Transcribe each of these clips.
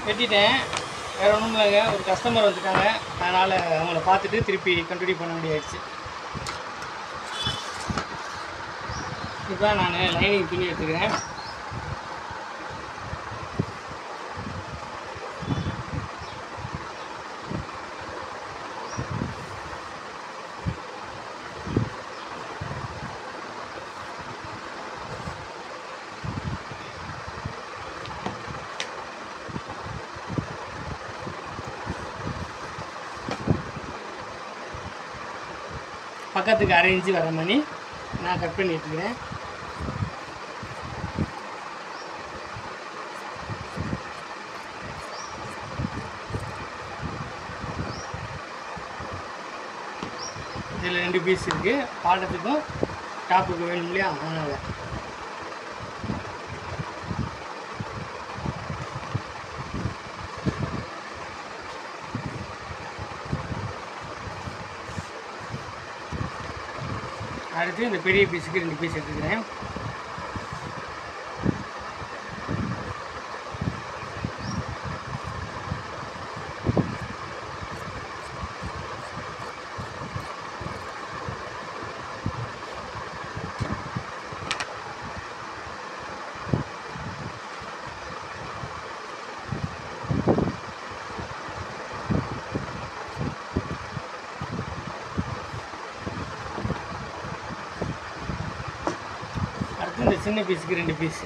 வெட்டிட்டேன். வேறு ஒன்றும் இல்லைங்க, ஒரு கஸ்டமர் வந்துட்டாங்க, அதனால் அவங்கள பார்த்துட்டு திருப்பி கண்டினியூ பண்ண வேண்டியாகிடுச்சு. இப்போ நான் லைனிங் துணி எடுத்துக்கிறேன். பக்கத்துக்கு 1/2 இன்ச்சு வர மாதிரி நான் கட் பண்ணி எடுத்துக்கிறேன். இதில் 2 பீஸ் இருக்குது, பாட்டத்துக்கும் டாப்புக்கு வேணும் இல்லையா, அதனால் அடுத்து இந்த பெரிய பீஸுக்கு 2 பீஸ் எடுத்துக்கிறேன். இந்த சின்ன பீஸுக்கு 2 பீஸ்.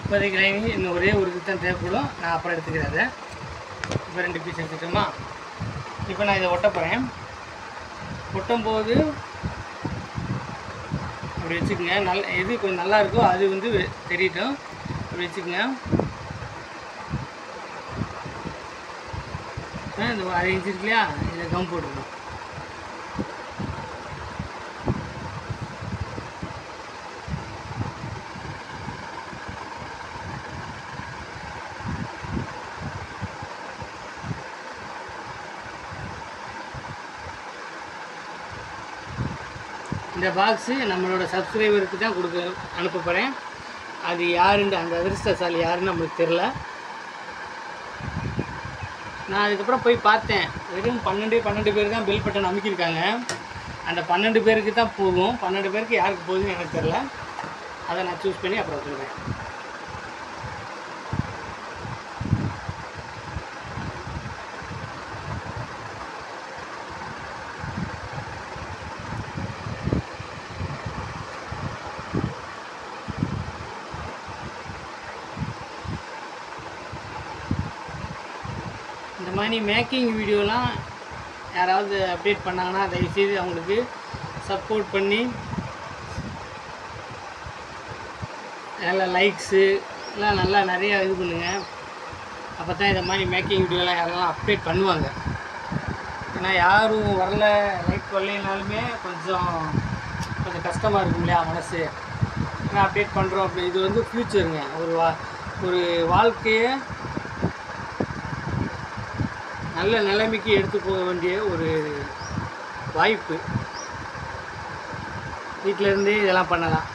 இப்போதைக்கு லைனிங் இன்னும் ஒரே ஒரு தான் தேவைப்படும், நான் அப்புறம் எடுத்துக்கிறேன் அதை. இப்போ 2 பீஸ் எடுத்துட்டோமா. இப்போ நான் இதை ஒட்ட போகிறேன். ஒட்டும்போது அப்படி வச்சுக்கோங்க, எது கொஞ்சம் நல்லா இருக்கோ அது வந்து தெரியட்டும், அப்படி வச்சுக்கோங்க. இந்த 1/2 இன்ச்சு இருக்கு இல்லையா, இதில் கம் போட்டுருக்கோம். இந்த பாக்ஸு நம்மளோட சப்ஸ்கிரைபருக்கு தான் அனுப்ப போகிறேன். அது யாருன்னு, அந்த அதிர்ஷ்டசாலி யாருன்னு நம்மளுக்கு தெரில. நான் அதுக்கப்புறம் போய் பார்த்தேன், வெறும் 12 பேர் தான் பெல் பட்டன் அமைக்கியிருக்காங்க. அந்த 12 பேருக்கு தான் போகும். 12 பேருக்கு யாருக்கு போகுதுன்னு எனக்கு தெரில. அதை நான் சூஸ் பண்ணி அப்புறம் சொல்லுவேன். இந்த மாதிரி மேக்கிங் வீடியோலாம் யாராவது அப்டேட் பண்ணாங்கன்னா தயவுசெய்து அவங்களுக்கு சப்போர்ட் பண்ணி நல்லா லைக்ஸு எல்லாம் நல்லா நிறையா இது பண்ணுங்கள். அப்போ தான் இந்த மாதிரி மேக்கிங் வீடியோலாம் யாரெல்லாம் அப்டேட் பண்ணுவாங்க. ஏன்னா யாரும் வரல, லைக் வரலைனாலுமே கொஞ்சம் கஷ்டமாக இருக்கும் இல்லையா மனசு. ஏன்னா அப்டேட் பண்ணுறோம் அப்படி. இது வந்து ஃப்யூச்சருங்க, ஒரு வாழ்க்கையை நல்ல நிலைமைக்கு எடுத்து போக வேண்டிய ஒரு வாய்ப்பு. வீட்டிலேருந்தே இதெல்லாம் பண்ணலாம்.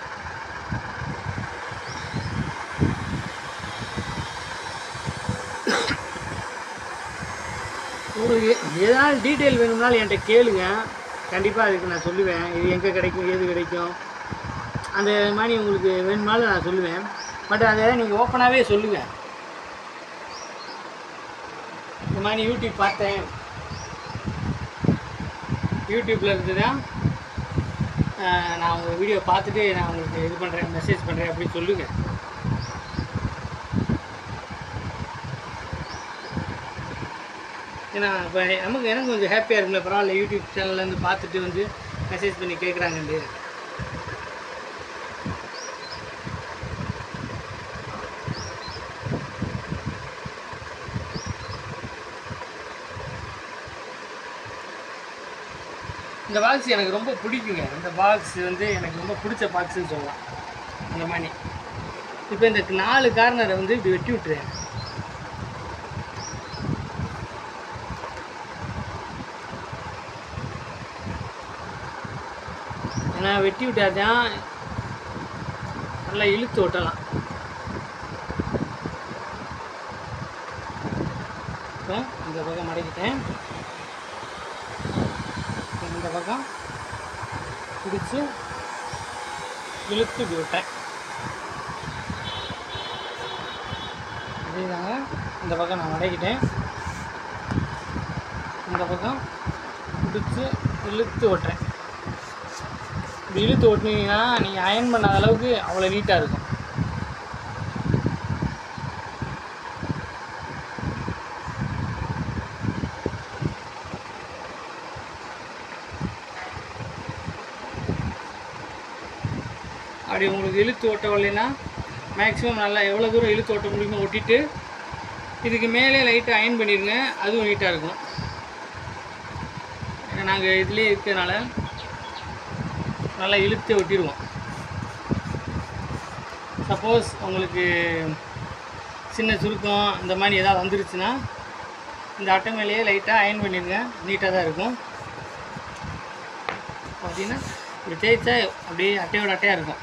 உங்களுக்கு ஏதாவது டீட்டெயில் வேணும்னாலும் என்கிட்ட கேளுங்க, கண்டிப்பாக அதுக்கு நான் சொல்லுவேன். இது எங்கே கிடைக்கும், ஏது கிடைக்கும், அந்த மாதிரி உங்களுக்கு வேணும்னாலும் நான் சொல்லுவேன். பட் அதை நீங்கள் ஓப்பனாகவே சொல்லுங்கள். இந்த மாதிரி யூடியூப் பார்த்தேன், யூடியூப்பில் இருந்து தான் நான் உங்கள் வீடியோ பார்த்துட்டு நான் உங்களுக்கு இது பண்ணுறேன், மெசேஜ் பண்ணுறேன் அப்படின்னு சொல்லுங்கள். ஏன்னா இப்போ எனக்கு கொஞ்சம் ஹாப்பியாக இருக்குல்ல, பரவாயில்ல யூடியூப் சேனல்லேருந்து பார்த்துட்டு வந்து மெசேஜ் பண்ணி கேட்குறாங்கண்டு. இந்த பாக்ஸ் எனக்கு ரொம்ப பிடிக்குங்க. இந்த பாக்ஸ் வந்து எனக்கு ரொம்ப பிடிச்ச பாக்ஸுன்னு சொல்லலாம். இந்த மாதிரி இப்போ இந்த 4 கார்னரை வந்து இப்படி வெட்டி விட்டுறேன். ஏன்னா வெட்டி விட்டால் தான் நல்லா இழுத்து ஓட்டலாம். இப்போ இந்த பக்கம் மடக்கிட்டேன், இந்த பக்கம் பிடிச்சி இழுத்து விட்டேன். அதேதாங்க இந்த பக்கம் நான் மடக்கிட்டேன், இந்த பக்கம் பிடிச்சி இழுத்து ஓட்டுறேன். இப்படி இழுத்து ஓட்டினீங்கன்னா நீங்கள் அயன் பண்ணாத அளவுக்கு அவ்வளோ நீட்டாக இருக்கும். அப்படி உங்களுக்கு இழுத்து ஓட்டவில்லைன்னா மேக்ஸிமம் நல்லா எவ்வளோ தூரம் இழுத்து ஓட்ட முடியுமோ ஓட்டிட்டு இதுக்கு மேலே லைட்டாக அயன் பண்ணிடுங்க, அதுவும் நீட்டாக இருக்கும். ஏன்னா நாங்கள் இதுலேயே இருக்கிறதுனால நல்லா இழுத்து ஒட்டிடுவோம். சப்போஸ் உங்களுக்கு சின்ன சுருக்கம் இந்த மாதிரி எதாவது வந்துருச்சுன்னா இந்த அட்டை மேலேயே லைட்டாக அயன் பண்ணிடுங்க, நீட்டாக தான் இருக்கும். பார்த்தீங்கன்னா இப்படி தேய்ச்சா அப்படியே அட்டையோட அட்டையாக இருக்கும்.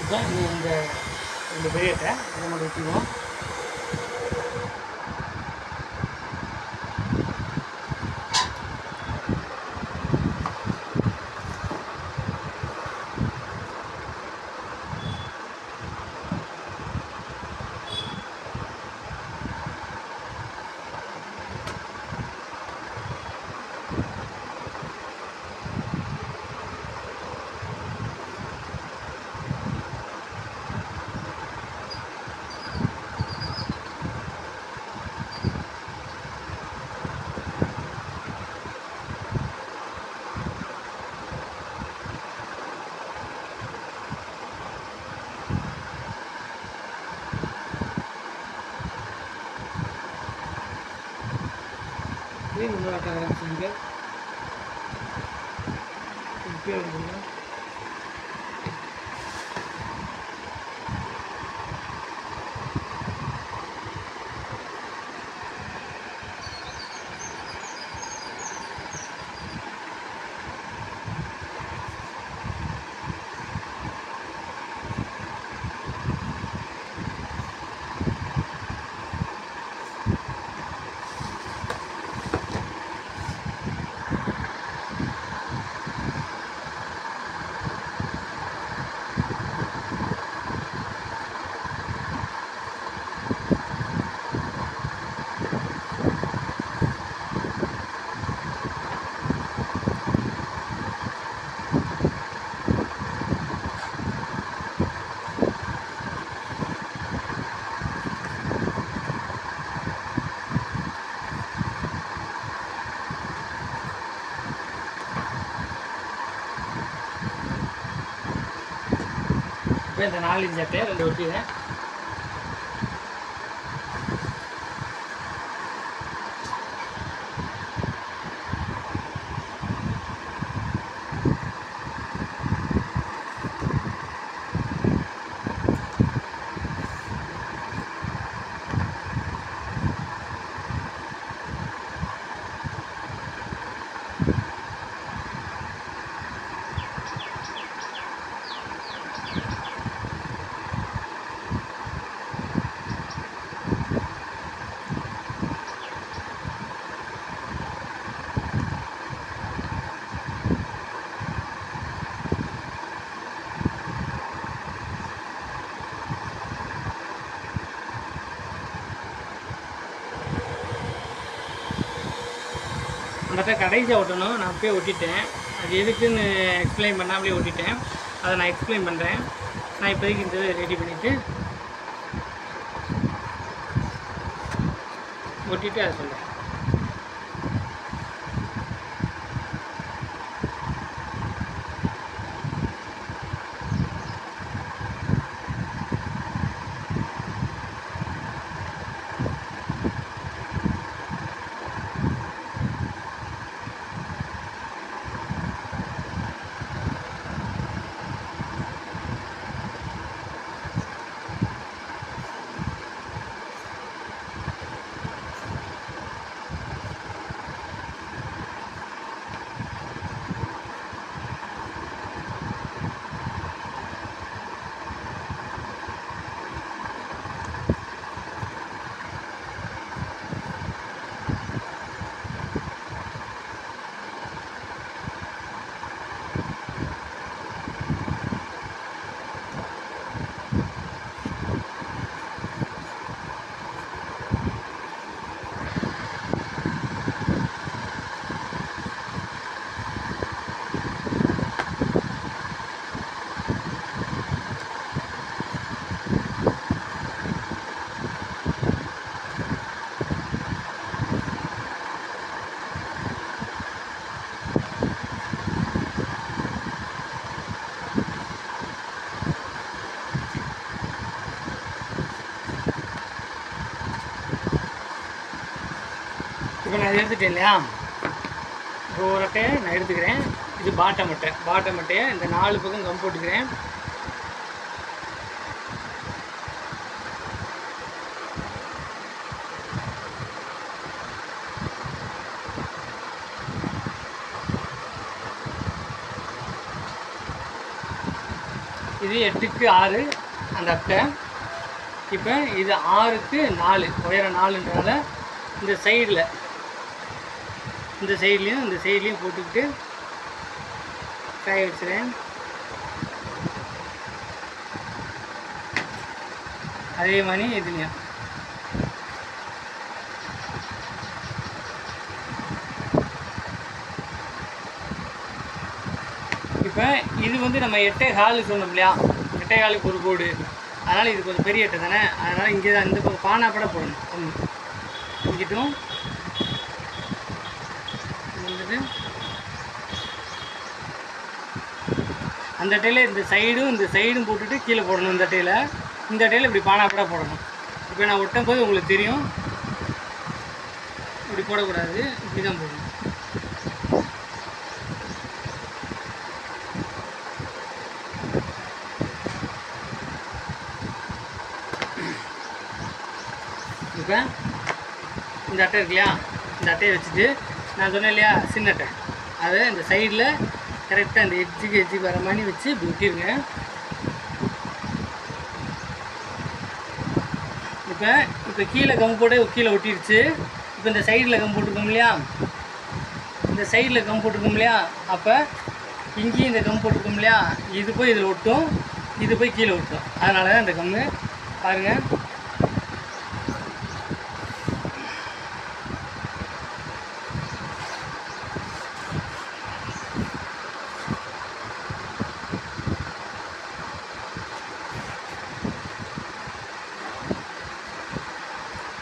இதுதான் இந்த ரெண்டு பெரிய அட்டை இதை மட்டும் ஊற்றிடுவோம். இன்னொரு அட்டை ஆரம்பிச்சுங்க. இப்போ இந்த 4 இன்ச் அட்டையை 2 ஒட்டிடுறேன். அந்த இடத்த கடைசியாக ஒட்டணும். நான் போய் ஒட்டிட்டேன். அது எதுக்குன்னு எக்ஸ்பிளைன் பண்ணாமலே ஒட்டிட்டேன். அதை நான் எக்ஸ்பிளைன் பண்ணுறேன். நான் இப்போதைக்கு இந்த ரெடி பண்ணிவிட்டு ஒட்டிட்டு அதை சொல்கிறேன். இப்போ நான் எடுத்துட்டேன் இல்லையா, இப்போ ஒரு அட்டையை நான் எடுத்துக்கிறேன். இது பாட்டம் அட்டை. பாட்டம் அட்டையை இந்த 4 பக்கம் கம் போட்டுக்கிறேன். இது 8க்கு 6 அந்த அட்டை. இப்போ இது 6க்கு 4 உயரம் 4ன்றனால இந்த சைட்லேயும் போட்டுக்கிட்டு காய வச்சுறேன். அதே மாதிரி இதுலையும் இப்போ இது வந்து நம்ம 8.25 சொன்னோம் இல்லையா, 8.25 ஒரு கோடு. அதனால் இது கொஞ்சம் பெரிய அட்டை தானே, அதனால் இங்கே தான் இந்த பக்கம் பானாப்பட போடணும். இங்கிட்டும் அந்த அட்டையில் இந்த சைடும் போட்டுட்டு கீழே போடணும். இந்த அட்டையில் இப்படி பானாப்பட போடணும். இப்போ நான் ஒட்டும் போது உங்களுக்கு தெரியும், இப்படி போடக்கூடாது, இப்படி தான் போடணும். இப்போ இந்த அட்டை இருக்கு இல்லையா, இந்த அட்டையை வச்சுட்டு நான் சொன்னேன் இல்லையா சின்ன அட்டை, அதை இந்த சைடில் கரெக்டாக இந்த எட்ஜுக்கு வர மாதிரி வச்சு இப்படி ஒட்டிடுங்க. இப்போ கீழே கம் போட்டு கீழே ஒட்டிடுச்சு. இப்போ இந்த சைடில் கம் போட்டிருக்கோம் இல்லையா, அப்போ இங்கேயும் இந்த கம் போட்டிருக்கோம் இல்லையா, இது போய் இதில் ஒட்டும், இது போய் கீழே ஒட்டும். அதனால தான் இந்த கம்மு பாருங்கள்.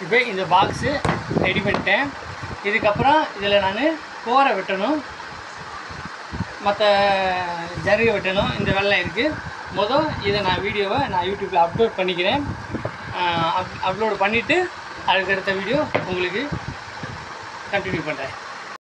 இப்போ இந்த பாக்ஸு ரெடி பண்ணிட்டேன். இதுக்கப்புறம் இதில் நான் கோரை வெட்டணும், மற்ற ஜருகை வெட்டணும். இந்த வேலை இருக்குது. இதை நான் வீடியோவை யூடியூப்பில் அப்லோட் பண்ணிக்கிறேன். அப்லோட் பண்ணிவிட்டு அதுக்கடுத்த வீடியோ உங்களுக்கு கண்டினியூ பண்ணுறேன்.